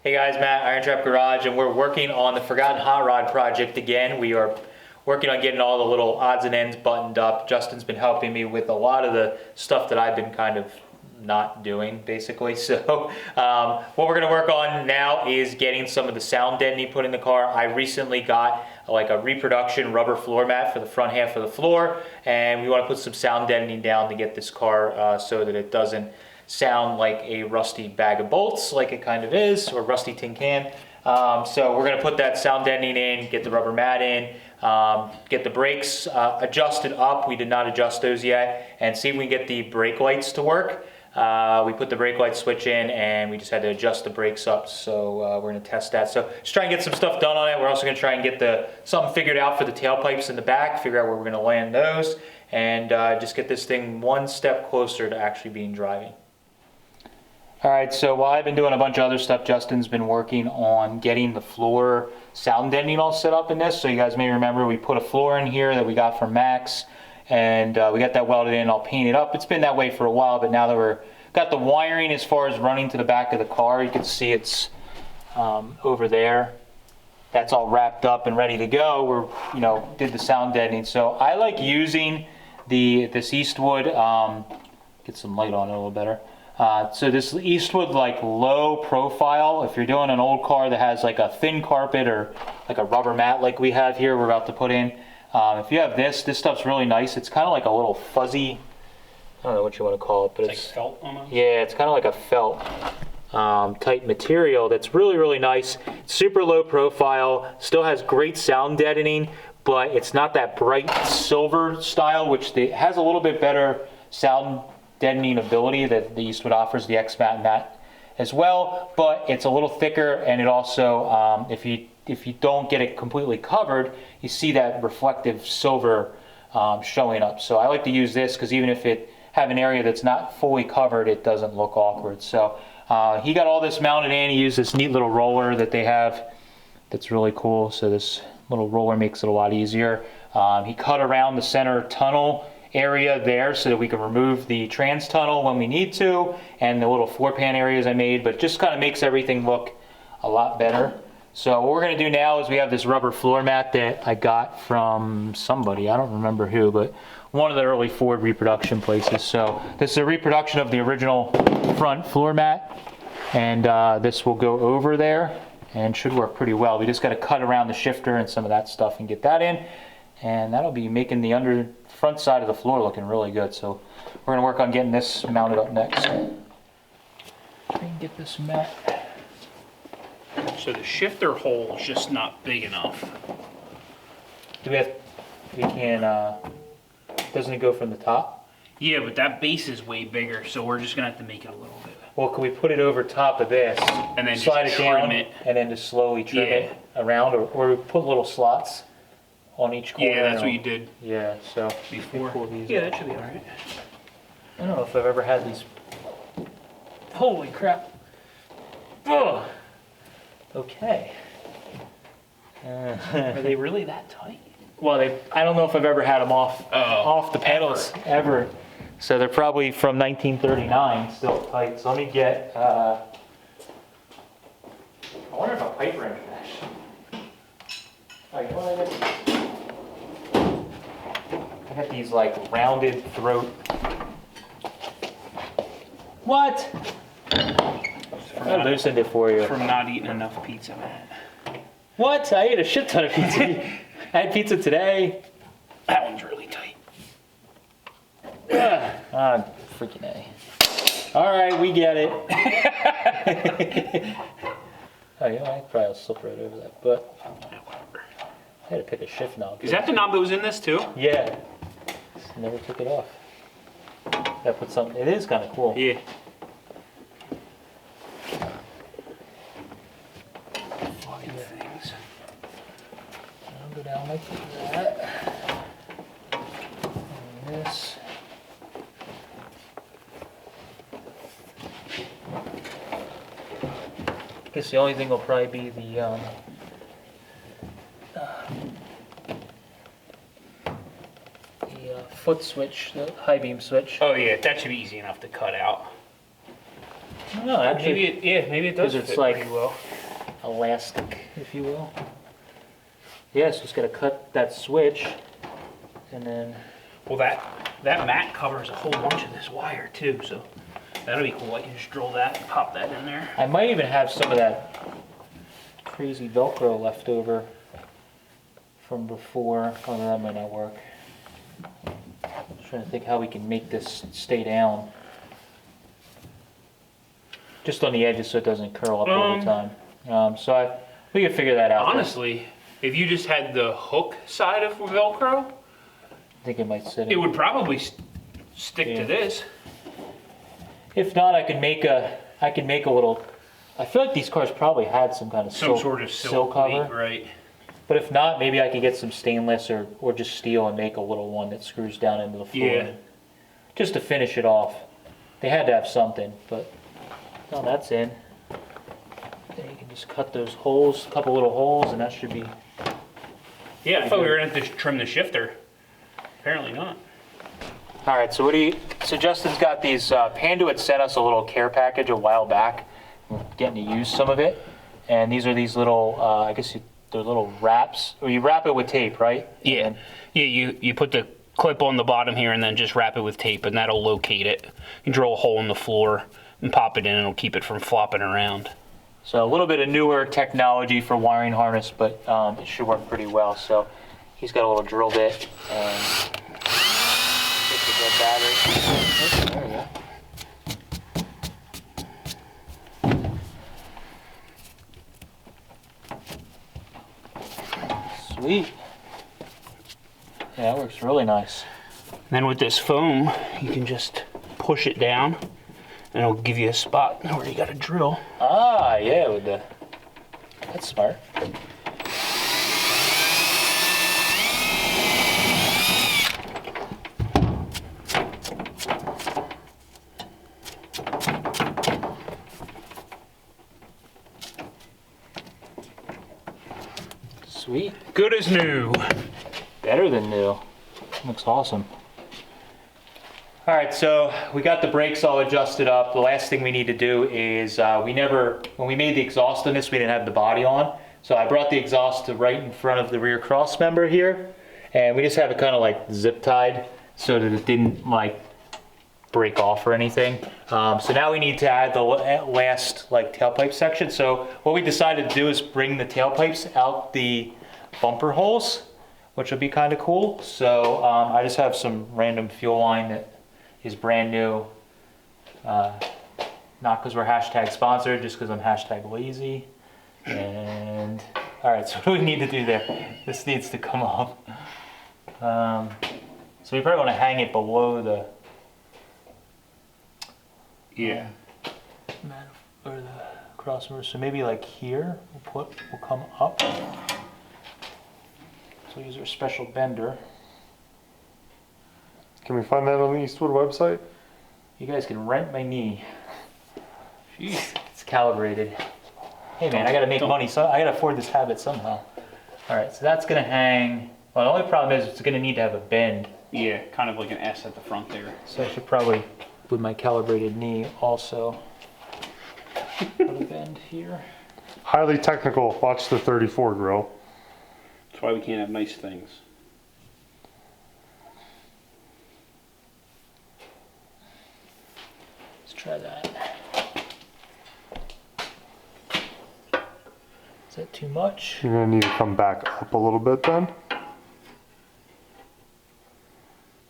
Hey guys, Matt, IronTrap Garage, and we're working on the Forgotten Hot Rod project again. We are working on getting all the little odds and ends buttoned up. Justin's been helping me with a lot of the stuff that I've been kind of not doing, basically. So what we're gonna work on now is getting some of the sound deadening put in the car. I recently got like a reproduction rubber floor mat for the front half of the floor, and we wanna put some sound deadening down to get this car so that it doesn't sound like a rusty bag of bolts like it kind of is, or rusty tin can. So we're gonna put that sound deadening in, get the rubber mat in, get the brakes adjusted up. We did not adjust those yet, and see if we can get the brake lights to work. We put the brake light switch in and we just had to adjust the brakes up, so we're gonna test that. So just try and get some stuff done on it. We're also gonna try and get something figured out for the tailpipes in the back, figure out where we're gonna land those, and just get this thing one step closer to actually being driving. All right, so while I've been doing a bunch of other stuff, Justin's been working on getting the floor sound deadening all set up in this. So you guys may remember we put a floor in here that we got from Max, and we got that welded in, all painted up. It's been that way for a while, but now that we're got the wiring as far as running to the back of the car, you can see it's over there. That's all wrapped up and ready to go. We're, did the sound deadening. So I like using this Eastwood, get some light on it a little better. So this Eastwood like low profile, if you're doing an old car that has like a thin carpet or like a rubber mat like we have here we're about to put in, if you have this stuff's really nice. It's kind of like a little fuzzy, I don't know what you want to call it, but it's like felt almost? Yeah, it's kind of like a felt type material that's really, really nice. Super low profile, still has great sound deadening, but it's not that bright silver style, which has a little bit better sound deadening ability that the Eastwood offers, the X-Mat mat as well, but it's a little thicker, and it also, if you don't get it completely covered, you see that reflective silver showing up. So I like to use this because even if it have an area that's not fully covered, it doesn't look awkward. So he got all this mounted in. He used this neat little roller that they have that's really cool. So this little roller makes it a lot easier. He cut around the center tunnel area there so that we can remove the trans tunnel when we need to, and the little floor pan areas I made, but it just kind of makes everything look a lot better. So what we're going to do now is we have this rubber floor mat that I got from somebody, I don't remember who, but one of the early Ford reproduction places. So this is a reproduction of the original front floor mat, and this will go over there and should work pretty well. We just got to cut around the shifter and some of that stuff and get that in, and that'll be making the front side of the floor looking really good. So we're gonna work on getting this mounted up next. Try and get this mat. So the shifter hole is just not big enough. Doesn't it go from the top? Yeah, but that base is way bigger, so we're just gonna have to make it a little bit. Well, can we put it over top of this and then slide just it down, trim it, and then just slowly trim it around, or we put little slots on each corner? Yeah, that's what you did. Yeah, so Before. pull these Yeah, up. that should be alright. I don't know if I've ever had these. Holy crap. Oh. Okay. Are they really that tight? Well, I don't know if I've ever had them off the pedals ever. So they're probably from 1939, still tight. So let me get, I wonder if a pipe wrench actually. Oh, you know what I got these like rounded throat. What? I loosened it for you. From not eating enough pizza, man. What? I ate a shit ton of pizza. I had pizza today. That one's really tight. Freaking A. All right, we get it. Oh, yeah, I probably will slip right over that, but I had to pick a shift knob. Is that the knob that was in this too? Yeah. Just never took it off. That put something. It is kind of cool. Yeah. Things. I'll go down like that. And this. I guess the only thing will probably be the foot switch, the high beam switch. Oh yeah, that should be easy enough to cut out. I No, actually, maybe it does 'cause it's fit like- pretty well. elastic, if you will. Yeah, so just gotta cut that switch, and then, Well, that mat covers a whole bunch of this wire too, so that'll be cool. I can just drill that and pop that in there. I might even have some of that crazy Velcro left over from before. Oh, that might not work. Just trying to think how we can make this stay down. Just on the edges so it doesn't curl up over time. We can figure that out. Honestly, if you just had the hook side of Velcro, I think it might sit in. it would probably stick Yeah. to this. If not, I can make a little. I feel like these cars probably had some kind of Some sort of silk cover. weight, right? But if not, maybe I could get some stainless or just steel and make a little one that screws down into the floor. Yeah. Just to finish it off. They had to have something, but no, that's in. Then you can just cut those holes, a couple little holes, and that should be. Yeah, I thought we were gonna have to trim the shifter. Apparently not. All right, so so Justin's got these, Panduit sent us a little care package a while back. We're getting to use some of it. And these are these little, I guess they're little wraps, or you wrap it with tape, right? Yeah. And Yeah, you put the clip on the bottom here and then just wrap it with tape and that'll locate it. You drill a hole in the floor and pop it in and it'll keep it from flopping around. So a little bit of newer technology for wiring harness, but it should work pretty well. So he's got a little drill bit and just a dead battery. Oh, there we go. Sweet. Yeah, that works really nice. Then with this foam, you can just push it down and it'll give you a spot where you gotta drill. Ah, yeah, that's smart. Sweet. Good as new. Better than new. Looks awesome. All right, so we got the brakes all adjusted up. The last thing we need to do is when we made the exhaust on this, we didn't have the body on. So I brought the exhaust to right in front of the rear cross member here. And we just have it kind of like zip tied so that it didn't like break off or anything. So now we need to add the last like tailpipe section. So what we decided to do is bring the tailpipes out the bumper holes, which would be kind of cool. So I just have some random fuel line that is brand new. Not because we're hashtag sponsored, just because I'm hashtag lazy. And all right, so what do we need to do there? This needs to come off. So we probably want to hang it below the or the crossover. So maybe like here, we'll come up. So use our special bender. Can we find that on the Eastwood website? You guys can rent my knee. Jeez, it's calibrated. Hey man, I gotta make money, so I gotta afford this habit somehow. All right, so that's gonna hang. Well, the only problem is it's gonna need to have a bend. Yeah, kind of like an S at the front there. So I should probably, with my calibrated knee, also put a bend here. Highly technical. Watch the 34 grill. That's why we can't have nice things. Let's try that. Is that too much? You're gonna need to come back up a little bit then.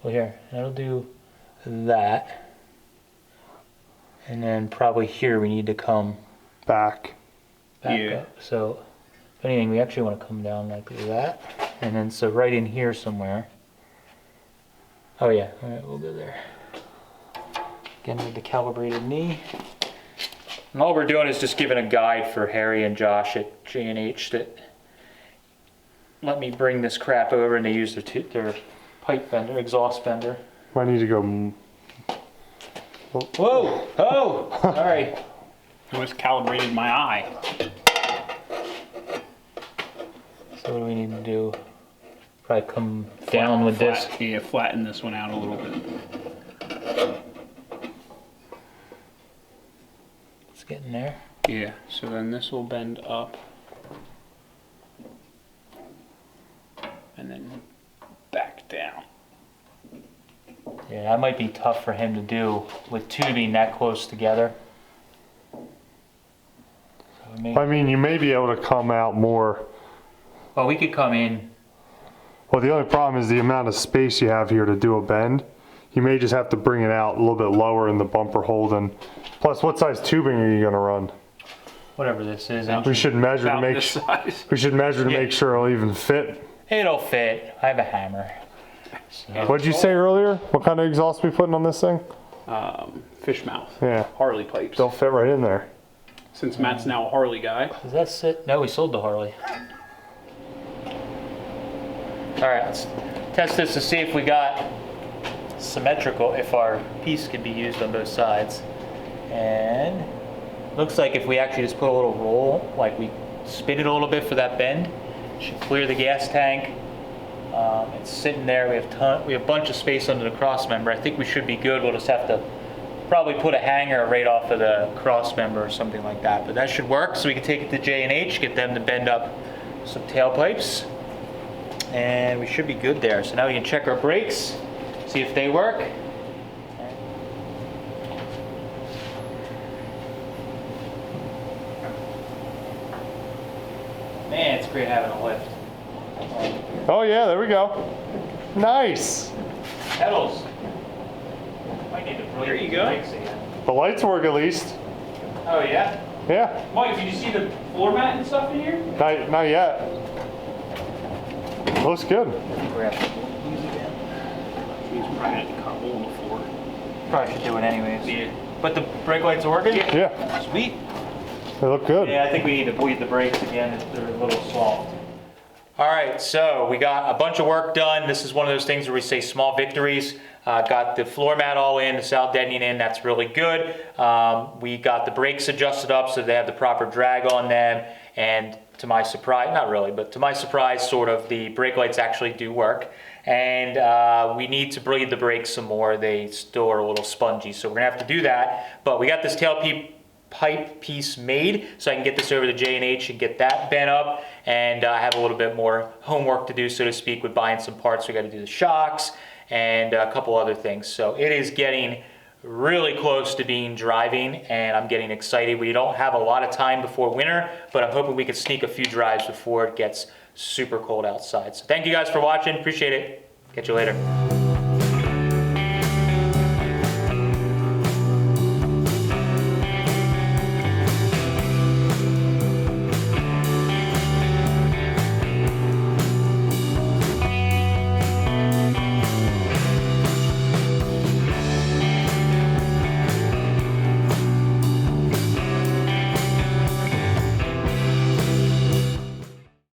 Well, here, that'll do that. And then probably here we need to come Back. Yeah. up. So, if anything, we actually want to come down like that. And then, so right in here somewhere. Oh yeah, all right, we'll go there. Again with the calibrated knee. And all we're doing is just giving a guide for Harry and Josh at J&H that let me bring this crap over and they use their pipe bender, exhaust bender. Might need to go. Whoa! Oh! Sorry. It was calibrated my eye. So what do we need to do? Probably come down with this. Yeah, flatten this one out a little bit. in there. Yeah, so then this will bend up. And then back down. Yeah, that might be tough for him to do with two being that close together. So I mean, you may be able to come out more. well, we could come in. Well, the only problem is the amount of space you have here to do a bend. You may just have to bring it out a little bit lower in the bumper hole than. Plus, what size tubing are you going to run? Whatever this is. We should measure to About make this size. we should measure to make sure it'll even fit. It'll fit. I have a hammer. So, What'd you say earlier? What kind of exhaust we putting on this thing? Fish mouth. Yeah, Harley pipes. they'll fit right in there. Since Matt's now a Harley guy. does that sit? No, we sold the Harley. All right, let's test this to see if we got symmetrical, if our piece can be used on both sides. And looks like if we actually just put a little roll, like we spin it a little bit for that bend, it should clear the gas tank. It's sitting there. We have a bunch of space under the cross member. I think we should be good. We'll just have to probably put a hanger right off of the cross member or something like that. But that should work. So we can take it to J&H, get them to bend up some tailpipes, and we should be good there. So now we can check our brakes, see if they work. Man, it's great having a lift. Oh yeah, there we go. Nice. Pedals. Might need to There you go. brakes again. The lights work at least. Oh yeah? Yeah, Mike, did you see the floor mat and stuff in here? not yet. Looks good. Grab. He's probably gonna have to cut a hole in the floor. Probably should do it anyways. Yeah. But the brake lights are working? Yeah, Sweet. they look good. Yeah, I think we need to bleed the brakes again. They're a little soft. All right, so we got a bunch of work done. This is one of those things where we say small victories. Got the floor mat all in, the sound deadening in, that's really good. We got the brakes adjusted up so they have the proper drag on them. And to my surprise, not really, but to my surprise, sort of, the brake lights actually do work. And we need to bleed the brakes some more. They still are a little spongy, so we're gonna have to do that. But we got this tailpipe piece made, so I can get this over to J&H and get that bent up, and I have a little bit more homework to do, so to speak, with buying some parts. We got to do the shocks and a couple other things. So it is getting really close to being driving, and I'm getting excited. We don't have a lot of time before winter, but I'm hoping we can sneak a few drives before it gets super cold outside. So thank you guys for watching. Appreciate it. Catch you later.